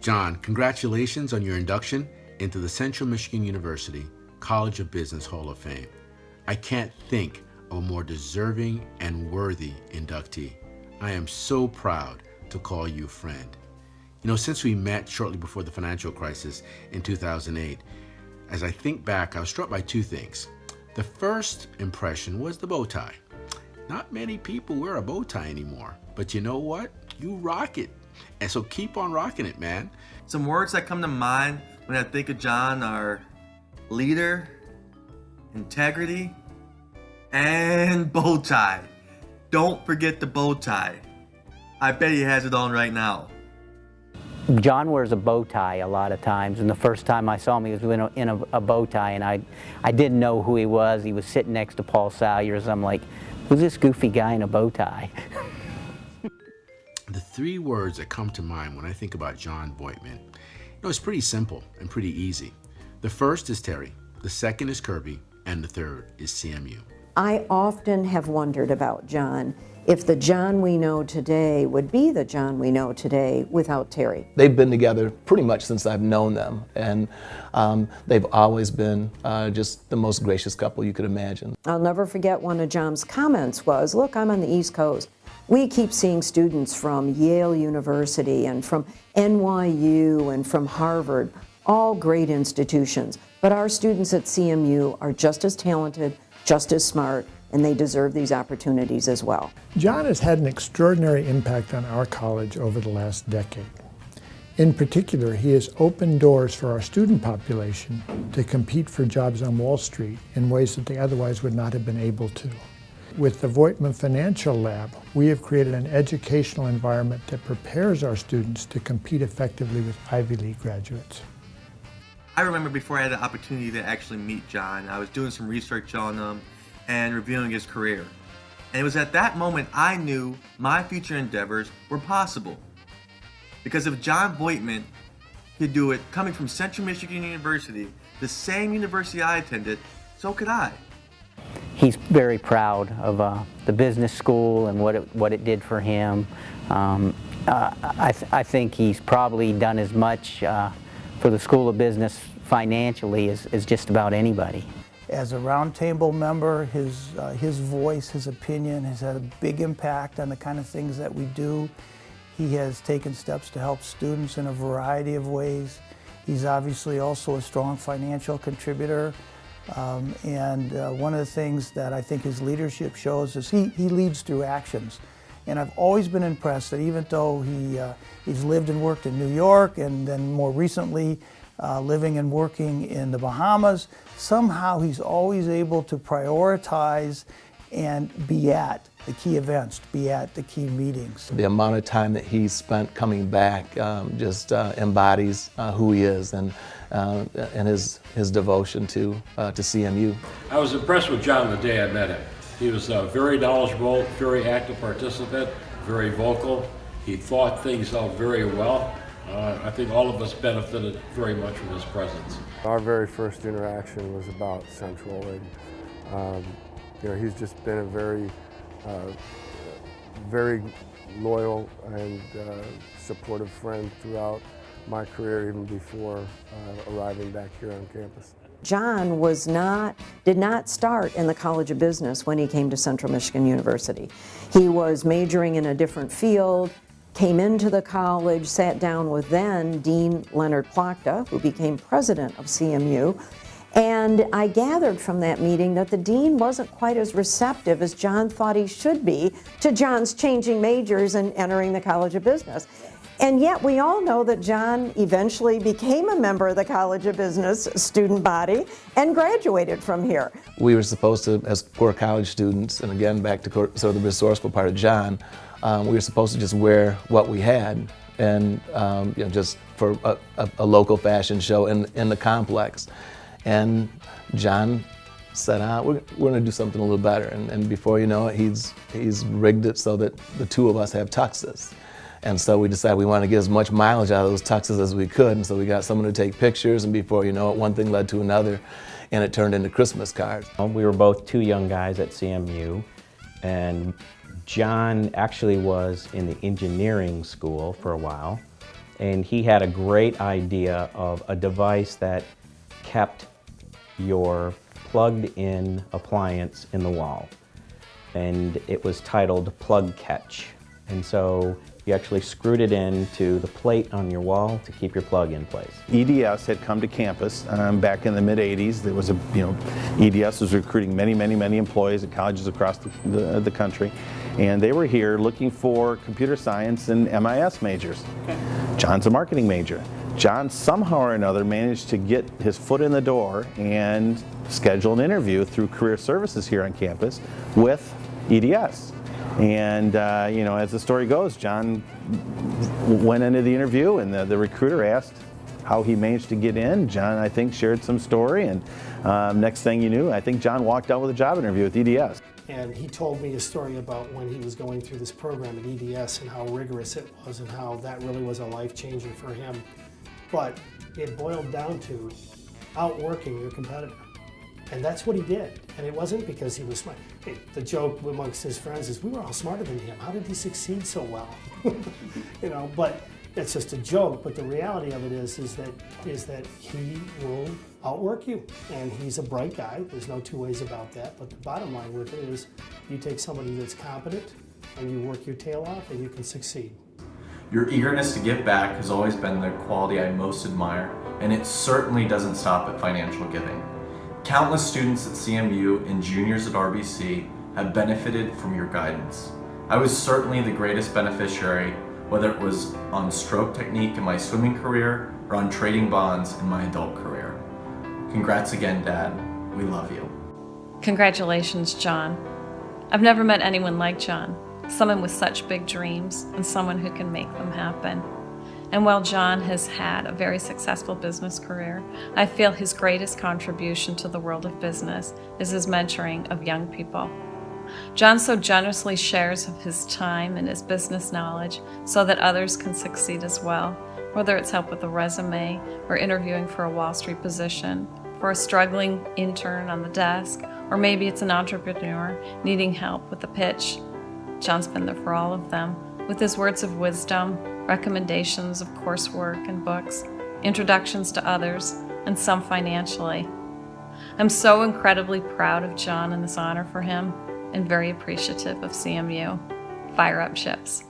Jon, congratulations on your induction into the Central Michigan University College of Business Hall of Fame. I can't think of a more deserving and worthy inductee. I am so proud to call you friend. You know, since we met shortly before the financial crisis in 2008, as I think back, I was struck by two things. The first impression was the bow tie. Not many people wear a bow tie anymore, but you know what? You rock it. And so keep on rocking it, man. Some words that come to mind when I think of Jon are leader, integrity, and bow tie. Don't forget the bow tie. I bet he has it on right now. Jon wears a bow tie a lot of times, and the first time I saw him, he was in a bow tie, and I didn't know who he was. He was sitting next to Paul Salyers. I'm like, who's this goofy guy in a bow tie? The three words that come to mind when I think about Jon Voigtman, it's pretty simple and pretty easy. The first is Terry, the second is Kirby, and the third is CMU. I often have wondered about Jon, if the Jon we know today would be the Jon we know today without Terry. They've been together pretty much since I've known them, and they've always been just the most gracious couple you could imagine. I'll never forget one of Jon's comments was, look, I'm on the East Coast. We keep seeing students from Yale University and from NYU and from Harvard, all great institutions, but our students at CMU are just as talented, just as smart, and they deserve these opportunities as well. Jon has had an extraordinary impact on our college over the last decade. In particular, he has opened doors for our student population to compete for jobs on Wall Street in ways that they otherwise would not have been able to. With the Voigtman Financial Lab, we have created an educational environment that prepares our students to compete effectively with Ivy League graduates. I remember before I had the opportunity to actually meet Jon, I was doing some research on him and reviewing his career. And it was at that moment I knew my future endeavors were possible. Because if Jon Voigtman could do it coming from Central Michigan University, the same university I attended, so could I. He's very proud of the business school and what it did for him. I think he's probably done as much for the School of Business financially as just about anybody. As a Roundtable member, his voice, his opinion has had a big impact on the kind of things that we do. He has taken steps to help students in a variety of ways. He's obviously also a strong financial contributor. One of the things that I think his leadership shows is he leads through actions. And I've always been impressed that even though he's lived and worked in New York and then more recently living and working in the Bahamas, somehow he's always able to prioritize and be at the key events, be at the key meetings. The amount of time that he's spent coming back just embodies who he is and his devotion to CMU. I was impressed with Jon the day I met him. He was very knowledgeable, very active participant, very vocal. He thought things out very well. I think all of us benefited very much from his presence. Our very first interaction was about Central, and he's just been a very loyal and supportive friend throughout my career, even before arriving back here on campus. Jon did not start in the College of Business when he came to Central Michigan University. He was majoring in a different field, came into the college, sat down with then Dean Leonard Plachta, who became president of CMU, and I gathered from that meeting that the dean wasn't quite as receptive as Jon thought he should be to Jon's changing majors and entering the College of Business. And yet we all know that Jon eventually became a member of the College of Business student body and graduated from here. We were supposed to, as core college students, and again back to sort of the resourceful part of Jon, we were supposed to just wear what we had and just for a local fashion show in the complex. And Jon said, we're going to do something a little better. And before you know it, he's rigged it so that the two of us have tuxes. And so we decided we wanted to get as much mileage out of those tuxes as we could. And so we got someone to take pictures, and before you know it, one thing led to another, and it turned into Christmas cards. We were both two young guys at CMU, and Jon actually was in the engineering school for a while. And he had a great idea of a device that kept your plugged-in appliance in the wall. And it was titled Plug Catch. And so you actually screwed it into the plate on your wall to keep your plug in place. EDS had come to campus back in the mid-'80s. There was EDS was recruiting many employees at colleges across the country. And they were here looking for computer science and MIS majors. Okay. John's a marketing major. Jon somehow or another managed to get his foot in the door and schedule an interview through Career Services here on campus with EDS. And as the story goes, Jon went into the interview and the recruiter asked how he managed to get in. Jon, I think, shared some story, and next thing you knew, I think Jon walked out with a job interview with EDS. And he told me a story about when he was going through this program at EDS and how rigorous it was and how that really was a life changer for him. But it boiled down to outworking your competitor. And that's what he did. And it wasn't because he was smart. Hey, the joke amongst his friends is, we were all smarter than him. How did he succeed so well? But it's just a joke. But the reality of it is that he will outwork you. And he's a bright guy. There's no two ways about that. But the bottom line with it is, you take somebody that's competent and you work your tail off and you can succeed. Your eagerness to give back has always been the quality I most admire, and it certainly doesn't stop at financial giving. Countless students at CMU and juniors at RBC have benefited from your guidance. I was certainly the greatest beneficiary, whether it was on stroke technique in my swimming career or on trading bonds in my adult career. Congrats again, Dad. We love you. Congratulations, Jon. I've never met anyone like Jon, someone with such big dreams and someone who can make them happen. And while Jon has had a very successful business career, I feel his greatest contribution to the world of business is his mentoring of young people. Jon so generously shares of his time and his business knowledge so that others can succeed as well, whether it's help with a resume or interviewing for a Wall Street position, for a struggling intern on the desk, or maybe it's an entrepreneur needing help with a pitch. Jon's been there for all of them, with his words of wisdom, recommendations of coursework and books, introductions to others, and some financially. I'm so incredibly proud of Jon and this honor for him, and very appreciative of CMU. Fire up, Chips.